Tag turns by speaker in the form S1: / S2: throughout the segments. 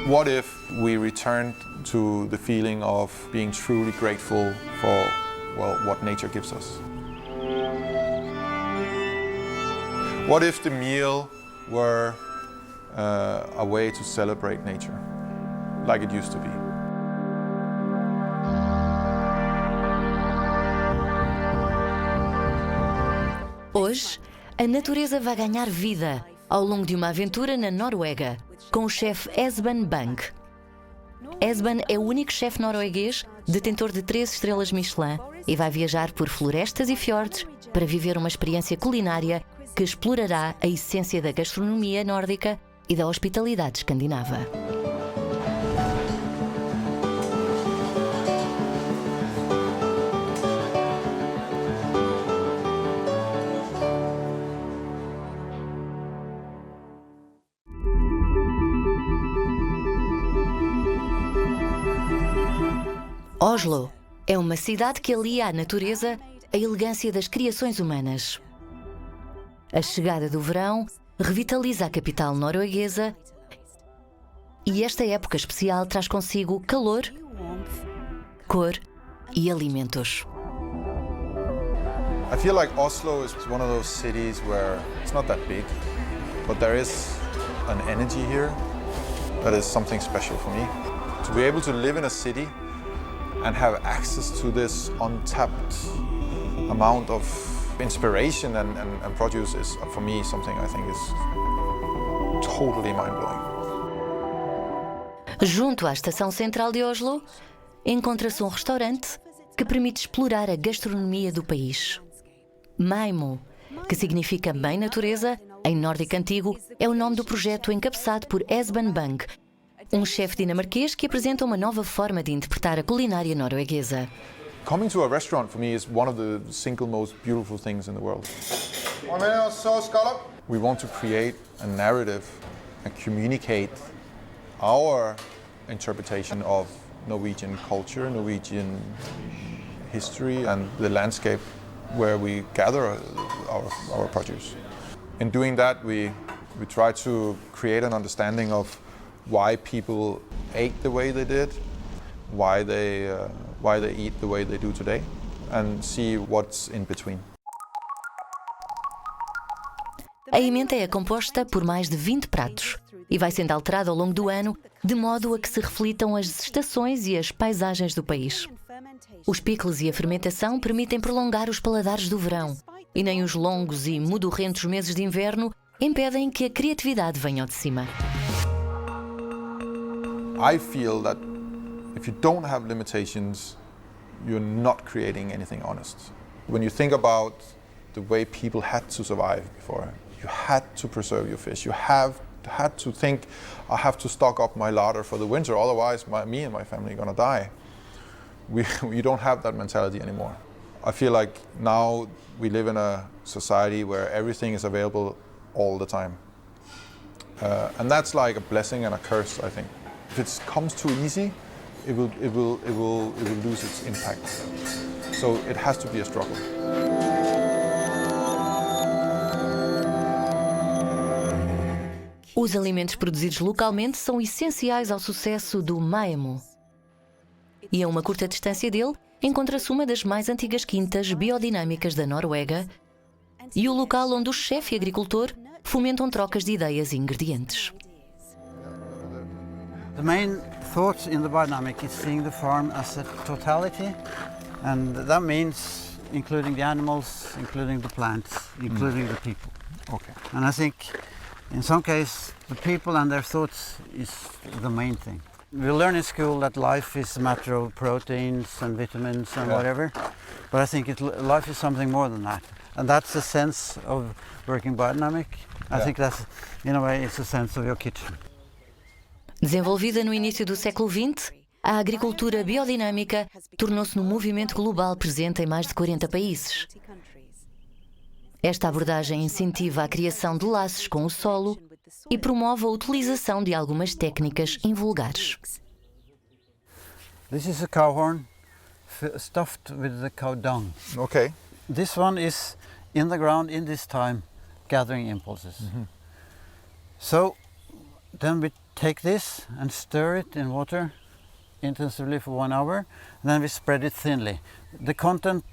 S1: What if we returned to the feeling of being truly grateful for, well, what nature gives us? What if the meal were a way to celebrate nature, like it used to be?
S2: Hoje, a natureza vai ganhar vida ao longo de uma aventura na Noruega, com o chefe Esben Bang. Esben é o único chefe norueguês detentor de 3 estrelas Michelin e vai viajar por florestas e fiordes para viver uma experiência culinária que explorará a essência da gastronomia nórdica e da hospitalidade escandinava. Oslo é uma cidade que alia à natureza a elegância das criações humanas. A chegada do verão revitaliza a capital norueguesa e esta época especial traz consigo calor, cor e alimentos.
S1: I feel like Oslo is one of those cities where it's not that big, but there is an energy here that is something special for me. To be able to live in a city and have access to this untapped amount of inspiration and produce is, for me, something I think is totally mind-blowing.
S2: Junto à estação central de Oslo, encontra-se um restaurante que permite explorar a gastronomia do país. Maimo, que significa Mãe Natureza, em nórdico antigo, é o nome do projeto encabeçado por Esben Bang, um chefe dinamarquês que apresenta uma nova forma de interpretar a culinária norueguesa.
S1: Coming to a restaurant for me is one of the single most beautiful things in the world. We want to create a narrative and communicate our interpretation of Norwegian culture, Norwegian history and the landscape where we gather our produce. In doing that, we try to create an understanding of why people ate the way they did, why they eat the way they do today, and see what's in between.
S2: A emenda é composta por mais de 20 pratos e vai sendo alterada ao longo do ano, de modo a que se reflitam as estações e as paisagens do país. Os pickles e a fermentação permitem prolongar os paladares do verão, e nem os longos e modorrentos meses de inverno impedem que a criatividade venha ao de cima.
S1: I feel that if you don't have limitations, you're not creating anything honest. When you think about the way people had to survive before, you had to preserve your fish. You had to think, I have to stock up my larder for the winter, otherwise me and my family are gonna die. We don't have that mentality anymore. I feel like now we live in a society where everything is available all the time. And that's like a blessing and a curse, I think. If it comes too easy, it will lose its impact. So it has to be a struggle.
S2: Os alimentos produzidos localmente são essenciais ao sucesso do Maimo. E a uma curta distância dele, encontra-se uma das mais antigas quintas biodinâmicas da Noruega e o local onde o chefe e agricultor fomentam trocas de ideias e ingredientes.
S3: The main thought in the biodynamic is seeing the farm as a totality, and that means including the animals, including the plants, including the people.
S1: Okay.
S3: And I think in some cases the people and their thoughts is the main thing. We learn in school that life is a matter of proteins and vitamins and whatever, but I think life is something more than that. And that's the sense of working biodynamic. I think that's, in a way, it's the sense of your kitchen.
S2: Desenvolvida no início do século XX, a agricultura biodinâmica tornou-se num movimento global presente em mais de 40 países. Esta abordagem incentiva a criação de laços com o solo e promove a utilização de algumas técnicas invulgares.
S3: This is a cow horn stuffed with the cow dung.
S1: Okay.
S3: This one is in the ground in this time gathering impulses. So then we take this and stir it in water intensively for 1 hour, and then we spread it thinly. The content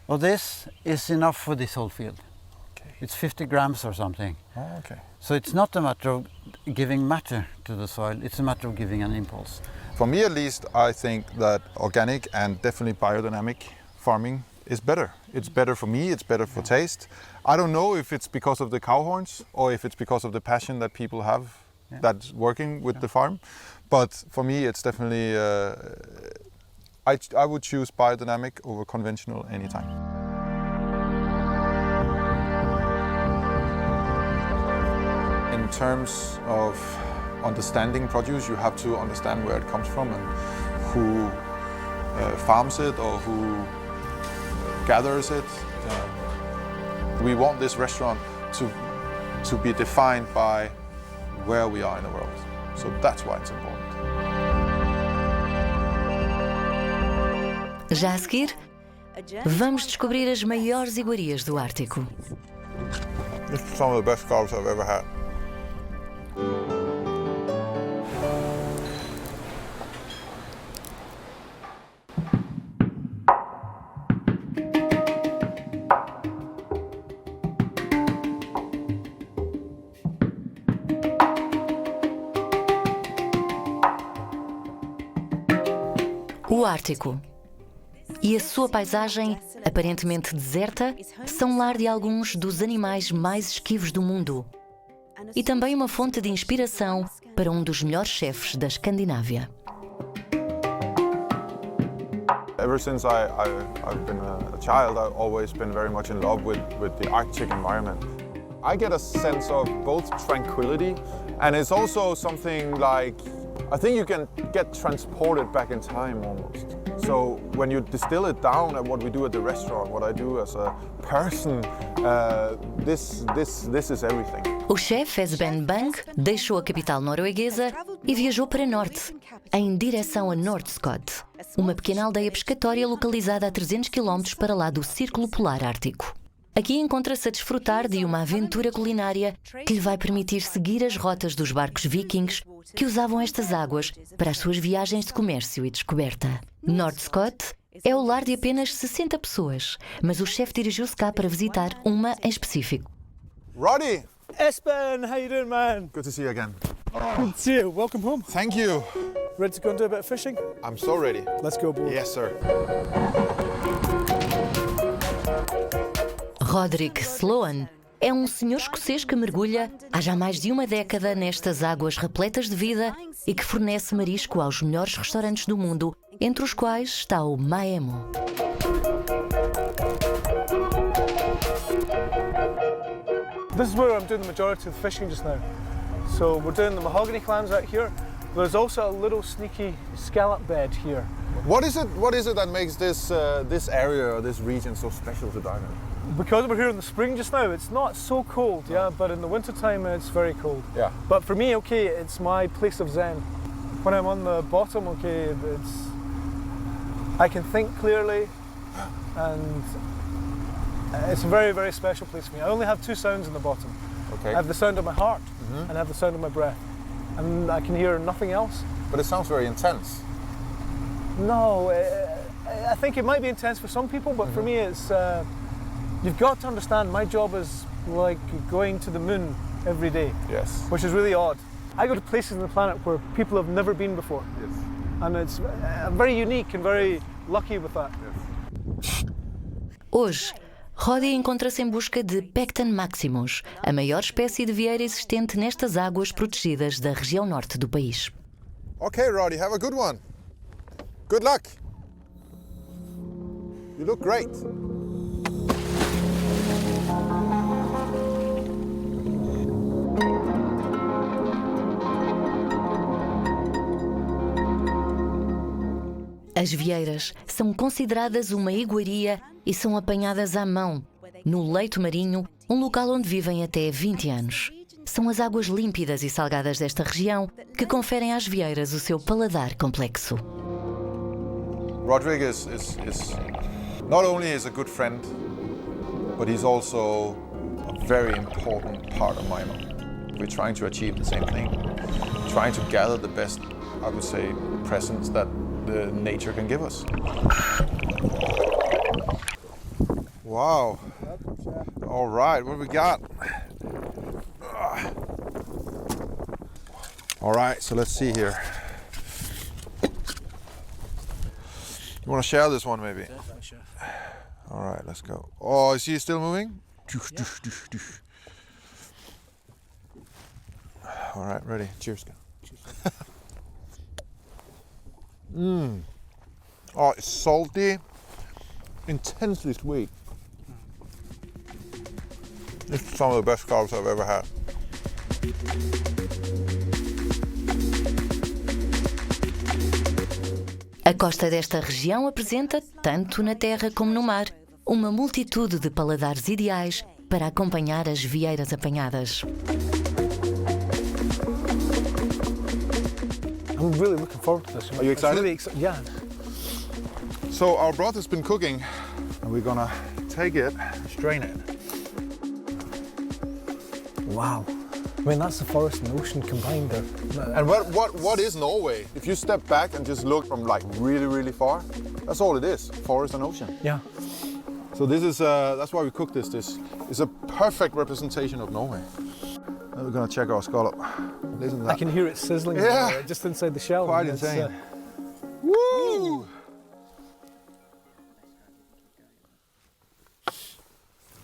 S3: of this is enough for this whole field.
S1: Okay.
S3: It's 50 grams or something.
S1: Oh, okay.
S3: So it's not a matter of giving matter to the soil, it's a matter of giving an impulse.
S1: For me at least, I think that organic and definitely biodynamic farming is better. It's better for me, it's better for taste. I don't know if it's because of the cow horns or if it's because of the passion that people have that's working with the farm. But for me, it's definitely, I would choose biodynamic over conventional anytime. In terms of understanding produce, you have to understand where it comes from and who farms it or who gathers it. We want this restaurant to be defined by where we are in the world. So that's why it's important.
S2: Já a seguir, vamos descobrir as maiores iguarias do Ártico.
S1: This is some of the best scarves I've ever had.
S2: O Ártico e a sua paisagem, aparentemente deserta, são lar de alguns dos animais mais esquivos do mundo e também uma fonte de inspiração para um dos melhores chefes da Escandinávia.
S1: Ever since I've been a child, I've always been very much in love with the Arctic environment. I get a sense of both tranquility and it's also something like, I think you can get transported back in time almost. So when you distill it down at what we do at the restaurant, what I do as a person, this is everything.
S2: O chefe Esben Bank deixou a capital norueguesa e viajou para norte, em direção a Nordscott, uma pequena aldeia pescatória localizada a 300 km para lá do Círculo Polar Ártico. Aqui encontra-se a desfrutar de uma aventura culinária que lhe vai permitir seguir as rotas dos barcos vikings que usavam estas águas para as suas viagens de comércio e descoberta. Nordscott é o lar de apenas 60 pessoas, mas o chefe dirigiu-se cá para visitar uma em específico.
S1: Roddy!
S4: Esben, how you doing, man?
S1: Good to see you again.
S4: Good to see you. Welcome home.
S1: Thank you.
S4: Ready to go and do a bit of fishing?
S1: I'm so ready.
S4: Let's go, boy.
S1: Yes, sir.
S2: Roderick Sloan é um senhor escocês que mergulha há já mais de uma década nestas águas repletas de vida e que fornece marisco aos melhores restaurantes do mundo, entre os quais está o Maemo.
S4: This is where I'm doing the majority of the fishing just now. So we're doing the mahogany clams out here. There's also a little sneaky scallop bed here.
S1: What is it that makes this area or this region so special to dive in?
S4: Because we're here in the spring just now, it's not so cold, yeah, but in the winter time it's very cold.
S1: Yeah.
S4: But for me, okay, it's my place of zen. When I'm on the bottom, okay, I can think clearly, and it's a very, very special place for me. I only have two sounds in the bottom.
S1: Okay.
S4: I have the sound of my heart and I have the sound of my breath, and I can hear nothing else.
S1: But it sounds very intense.
S4: No, I think it might be intense for some people, but for me it's, you've got to understand my job is like going to the moon every day.
S1: Yes.
S4: Which is really odd. I go to places on the planet where people have never been before.
S1: Yes.
S4: And it's very unique and very lucky with that.
S1: Yes.
S2: Hoje, Roddy encontra-se em busca de Pecten maximus, a maior espécie de vieira existente nestas águas protegidas da região norte do país.
S1: Okay, Roddy, have a good one. Good luck. You look great.
S2: As vieiras são consideradas uma iguaria e são apanhadas à mão, no leito marinho, um local onde vivem até 20 anos. São as águas límpidas e salgadas desta região que conferem às vieiras o seu paladar complexo.
S1: Roderick is not only is a good friend, but he's also a very important part of Maemo. We're trying to achieve the same thing, trying to gather the best, I would say, presents that the nature can give us. Wow. All right, what have we got? All right, so let's see here. You want to share this one, maybe?
S3: Definitely, chef.
S1: All right, let's go. Oh, is he still moving? All right, ready. Cheers. Oh, it's salty, intensely sweet. This is some of the best scallops I've ever had.
S2: A costa desta região apresenta, tanto na terra como no mar, uma multitude de paladares ideais para acompanhar as vieiras apanhadas.
S4: I'm really looking forward to this.
S1: Are you excited?
S4: Yeah.
S1: So our broth has been cooking, and we're gonna take it, strain it.
S4: Wow. I mean, that's the forest and ocean combined there.
S1: And what is Norway? If you step back and just look from like really, really far, that's all it is, forest and ocean.
S4: Yeah.
S1: So this is, that's why we cook this. This is a perfect representation of Norway. Now we're gonna check our scallop. Listen to that.
S4: I can hear it sizzling just inside the shell.
S1: Quite
S4: It's,
S1: insane. Woo!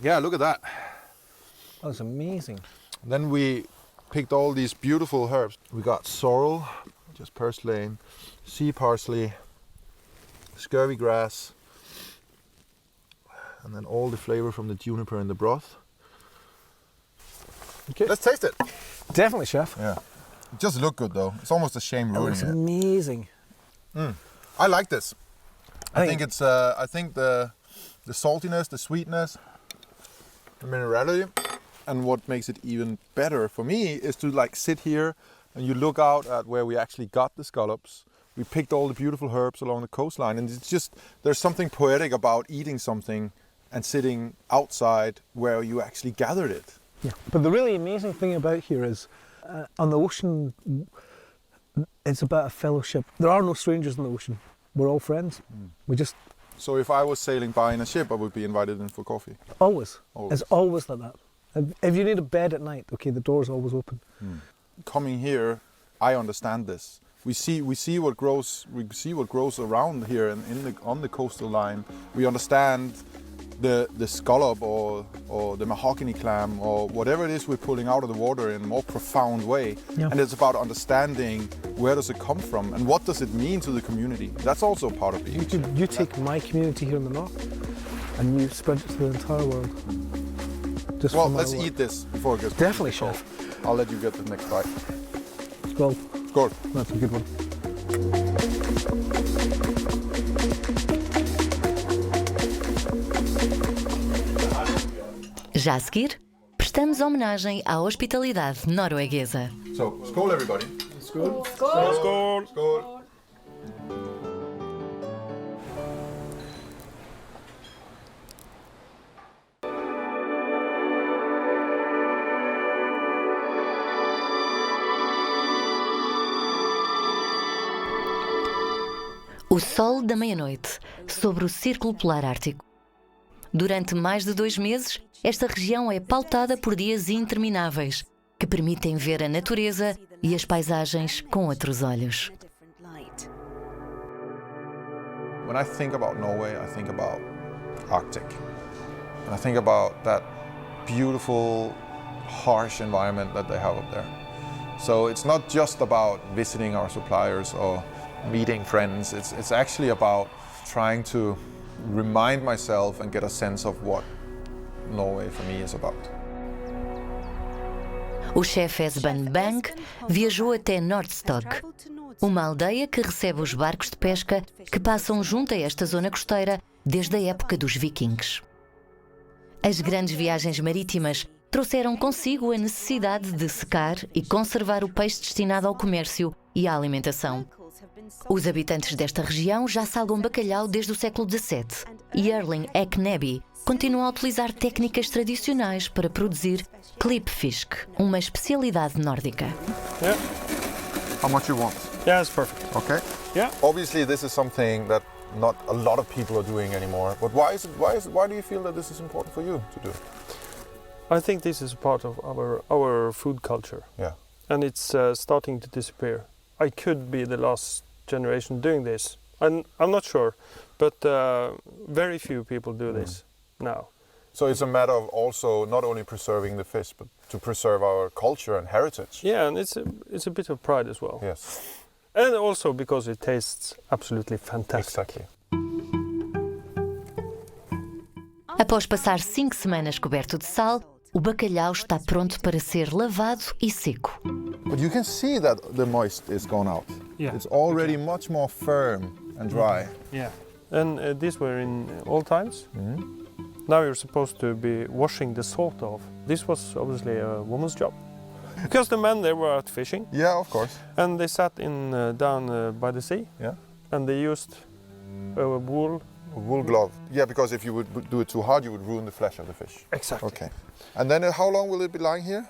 S1: Yeah, look at that.
S4: That was amazing.
S1: Then we picked all these beautiful herbs. We got sorrel, just purslane, sea parsley, scurvy grass, and then all the flavor from the juniper in the broth.
S4: Okay.
S1: Let's taste it.
S4: Definitely, chef.
S1: Yeah. It just look good though. It's almost a shame
S4: It looks
S1: ruining it.
S4: amazing.
S1: I like this. I
S4: think-
S1: think it's I think the saltiness, the sweetness, the minerality, and what makes it even better for me is to like sit here and you look out at where we actually got the scallops. We picked all the beautiful herbs along the coastline, and it's just there's something poetic about eating something and sitting outside where you actually gathered it.
S4: Yeah. But the really amazing thing about here is, on the ocean, it's about a fellowship. There are no strangers in the ocean. We're all friends. We just
S1: So if I was sailing by in a ship, I would be invited in for coffee.
S4: always.
S1: Always.
S4: It's always like that. If you need a bed at night, okay, the door's always open.
S1: Coming here, I understand this. We see what grows around here and on the coastal line. We understand the scallop or the mahogany clam or whatever it is we're pulling out of the water in a more profound way.
S4: Yeah.
S1: And it's about understanding where does it come from and what does it mean to the community. That's also part of it.
S4: You take my community here in the north and you spread it to the entire world. Just
S1: Well,
S4: from my
S1: let's
S4: work.
S1: eat this before it gets
S4: Definitely,
S1: cold.
S4: chef.
S1: I'll let you get the next bite.
S4: Well,
S1: Good.
S4: that's a good one.
S2: Já a seguir, prestamos homenagem à hospitalidade norueguesa.
S1: So, skål everybody.
S4: Skål.
S1: Skål. Skål.
S2: O sol da meia-noite sobre o Círculo Polar Ártico. Durante mais de 2 meses, esta região é pautada por dias intermináveis, que permitem ver a natureza e as paisagens com outros olhos.
S1: When I think about Norway, I think about Arctic. And I think about that beautiful, harsh environment that they have up there. So it's not just about visiting our suppliers or meeting friends. It's actually about trying to remind myself and get a sense of what Norway for me is about.
S2: O chefe Esben Bank viajou até Nordstock, uma aldeia que recebe os barcos de pesca que passam junto a esta zona costeira desde a época dos vikings. As grandes viagens marítimas trouxeram consigo a necessidade de secar e conservar o peixe destinado ao comércio e à alimentação. Os habitantes desta região já salgam bacalhau desde o século XVII e Erling Eknebi continua a utilizar técnicas tradicionais para produzir klippfisk, uma especialidade nórdica.
S4: Yeah.
S1: how much you want.
S4: Yeah, it's perfect.
S1: Okay.
S4: Yeah.
S1: Obviously, this is something that not a lot of people are doing anymore. But why do you feel that this is important for you to do?
S4: I think this is a part of our food culture.
S1: Yeah.
S4: And it's starting to disappear. I could be the last generation doing this. I'm not sure, but very few people do this now.
S1: So it's a matter of also not only preserving the fish, but to preserve our culture and heritage.
S4: Yeah, and it's a bit of pride as well.
S1: Yes.
S4: And also because it tastes absolutely fantastic.
S1: Exactly.
S2: Após passar 5 semanas coberto de sal, o bacalhau está pronto para ser lavado e seco.
S1: But you can see that the moist is gone out.
S4: Yeah.
S1: It's already much more firm and dry.
S4: Yeah. And these were in old times. Now you're supposed to be washing the salt off. This was obviously a woman's job. Because the men, they were out fishing.
S1: Yeah, of course.
S4: And they sat down by the sea.
S1: Yeah.
S4: And they used a wool.
S1: A wool glove. Yeah, because if you would do it too hard, you would ruin the flesh of the fish.
S4: Exactly.
S1: Okay. And then how long will it be lying here?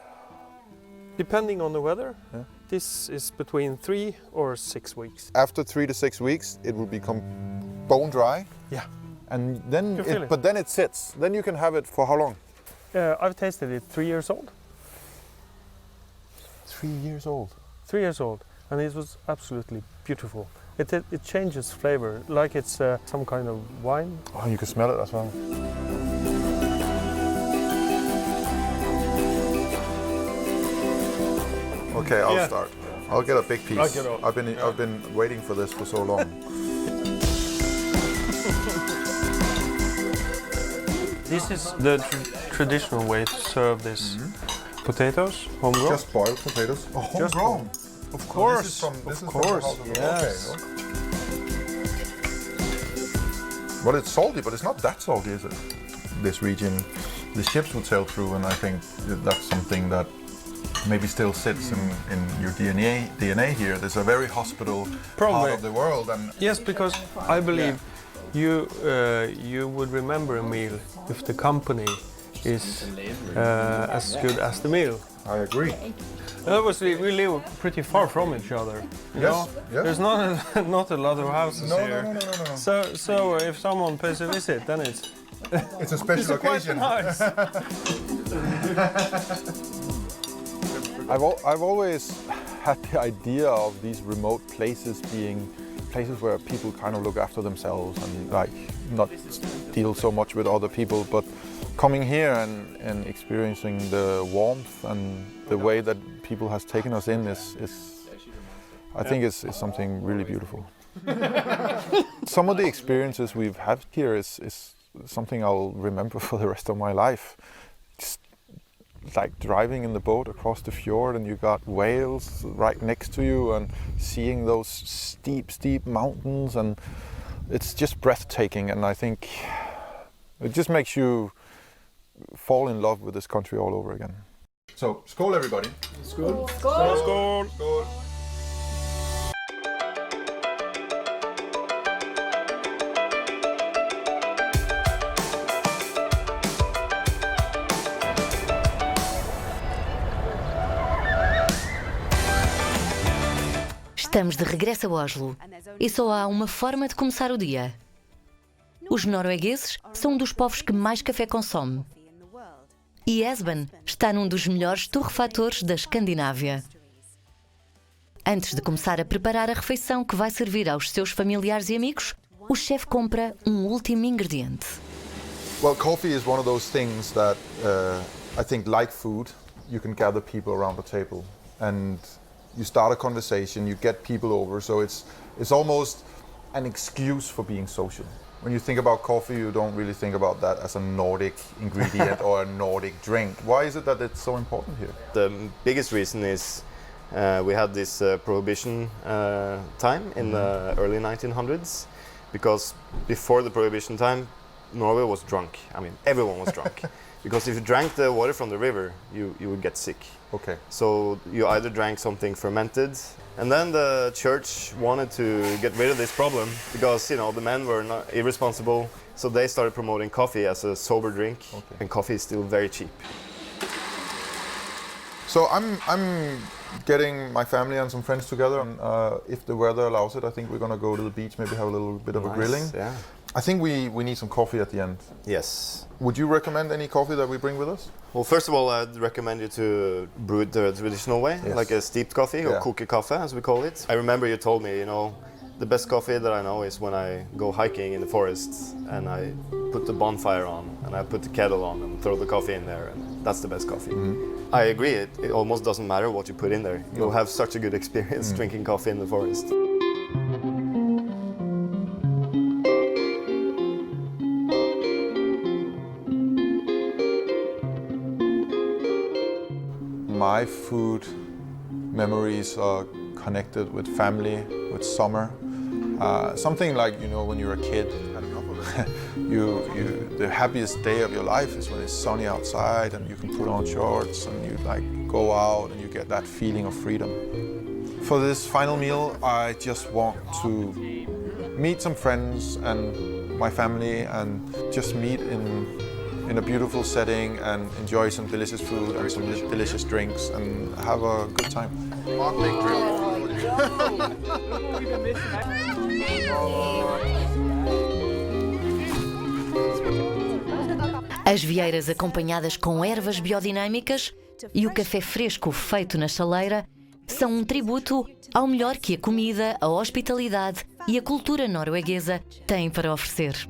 S4: Depending on the weather,
S1: Yeah.
S4: this is between 3 or 6 weeks.
S1: After 3 to 6 weeks, it will become bone dry.
S4: Yeah.
S1: And then,
S4: You feel it.
S1: but then it sits. Then you can have it for how long?
S4: I've tasted it 3 years old.
S1: 3 years old.
S4: 3 years old, and it was absolutely beautiful. It changes flavor, like it's some kind of wine.
S1: Oh, you can smell it as well. Okay, I'll start. I'll get a big piece.
S4: I'll get all.
S1: I've been waiting for this for so long.
S4: This is the traditional way to serve this. Potatoes, homegrown.
S1: Just boiled potatoes. Oh,
S4: Just
S1: homegrown.
S4: Of course,
S1: This is from
S4: of
S1: the
S4: course,
S1: house of the-
S4: yes.
S1: Okay. Well, it's salty, but it's not that salty, is it? This region, the ships would sail through, and I think that's something that maybe still sits in your DNA here. There's a very hospitable
S4: Probably.
S1: part of the world, and
S4: Yes, because I believe you would remember a meal if the company is as good as the meal.
S1: I agree.
S4: Obviously, we live pretty far from each other. You know?
S1: yeah.
S4: There's not a lot of houses
S1: No,
S4: here.
S1: no.
S4: So if someone pays a visit, then it's
S1: It's a special
S4: quite
S1: occasion.
S4: nice.
S1: I've always had the idea of these remote places being places where people kind of look after themselves and like not deal so much with other people, but coming here and experiencing the warmth and the way that people has taken us in is I think is something really beautiful. Some of the experiences we've had here is something I'll remember for the rest of my life. Just like driving in the boat across the fjord and you got whales right next to you and seeing those steep mountains, and it's just breathtaking, and I think it just makes you fall in love with this country all over again. So, skål everybody.
S4: Skål.
S1: Skål.
S2: Estamos de regresso a Oslo e só há uma forma de começar o dia. Os noruegueses são um dos povos que mais café consome. E Esben está num dos melhores torrefatores da Escandinávia. Antes de começar a preparar a refeição que vai servir aos seus familiares e amigos, o chefe compra um último ingrediente.
S1: Well, coffee is one of those things that I think, like food, you can gather people around the table and you start a conversation, you get people over, so it's almost an excuse for being social. When you think about coffee, you don't really think about that as a Nordic ingredient or a Nordic drink. Why is it that it's so important here?
S5: The biggest reason is we had this prohibition time in the early 1900s, because before the prohibition time, Norway was drunk. I mean, everyone was drunk. Because if you drank the water from the river, you would get sick.
S1: Okay.
S5: So you either drank something fermented, and then the church wanted to get rid of this problem because, you know, the men were not irresponsible. So they started promoting coffee as a sober drink, and coffee is still very cheap.
S1: So I'm getting my family and some friends together. And, if the weather allows it, I think we're going to go to the beach, maybe have a little bit of a grilling.
S5: Yeah.
S1: I think we need some coffee at the end.
S5: Yes.
S1: Would you recommend any coffee that we bring with us?
S5: Well, first of all, I'd recommend you to brew it the traditional way,
S1: Yes.
S5: like a steeped coffee or koke kaffe, as we call it. I remember you told me, the best coffee that I know is when I go hiking in the forest and I put the bonfire on and I put the kettle on and throw the coffee in there, and that's the best coffee. Mm-hmm. I agree, it almost doesn't matter what you put in there. You'll have such a good experience drinking coffee in the forest.
S1: My food memories are connected with family, with summer. Something like, when you're a kid, the happiest day of your life is when it's sunny outside and you can put on shorts and you go out and you get that feeling of freedom. For this final meal, I just want to meet some friends and my family and just meet in a beautiful setting and enjoy some delicious food and some delicious drinks and have a good time.
S2: As vieiras acompanhadas com ervas biodinâmicas e o café fresco feito na chaleira são um tributo ao melhor que a comida, a hospitalidade e a cultura norueguesa têm para oferecer.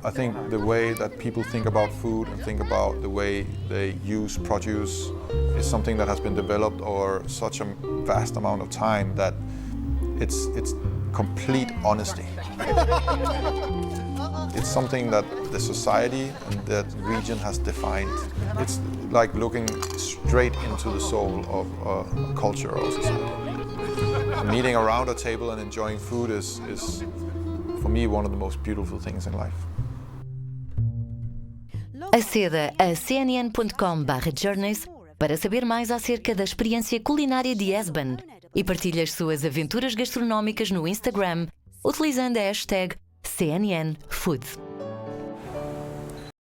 S1: I think the way that people think about food and think about the way they use produce is something that has been developed over such a vast amount of time that it's complete honesty. It's something that the society and that region has defined. It's like looking straight into the soul of a culture or society. Meeting around a table and enjoying food is for me one of the most beautiful things in life.
S2: Aceda a cnn.com/journeys para saber mais acerca da experiência culinária de Esben e partilhe as suas aventuras gastronómicas no Instagram utilizando a hashtag CNNFood.